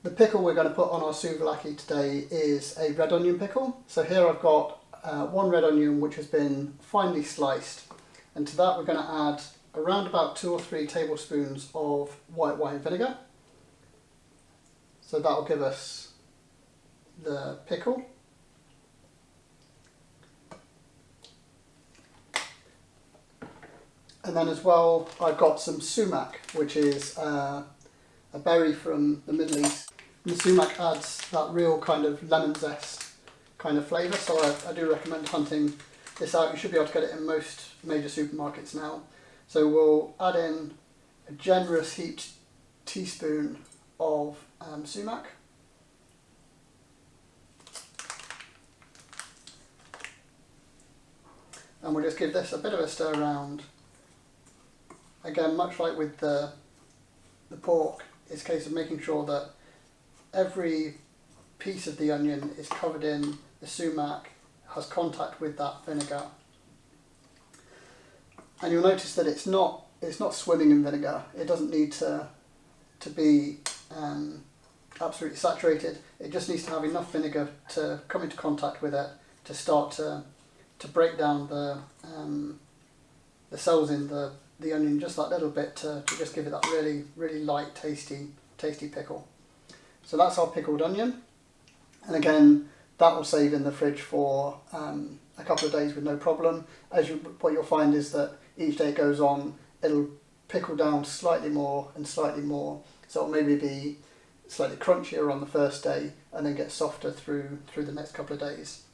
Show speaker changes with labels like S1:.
S1: The pickle we're going to put on our souvlaki today is a red onion pickle. So here I've got one red onion which has been finely sliced, and to that we're going to add around about 2 or 3 tablespoons of white wine vinegar. So that will give us the pickle. And then as well I've got some sumac, which is a berry from the Middle East. And the sumac adds that real kind of lemon zest kind of flavour, so I do recommend hunting this out. You should be able to get it in most major supermarkets now. So we'll add in a generous heaped teaspoon of sumac. And we'll just give this a bit of a stir around. Again, much like with the pork, it's a case of making sure that every piece of the onion is covered in the sumac, has contact with that vinegar. And you'll notice that it's not swimming in vinegar. It doesn't need to be absolutely saturated. It just needs to have enough vinegar to come into contact with it to start to break down the cells in the onion just that little bit to just give it that really light, tasty pickle. So that's our pickled onion, and again that will save in the fridge for a couple of days with no problem. What you'll find is that each day it goes on, it'll pickle down slightly more and slightly more, so it'll maybe be slightly crunchier on the first day and then get softer through the next couple of days.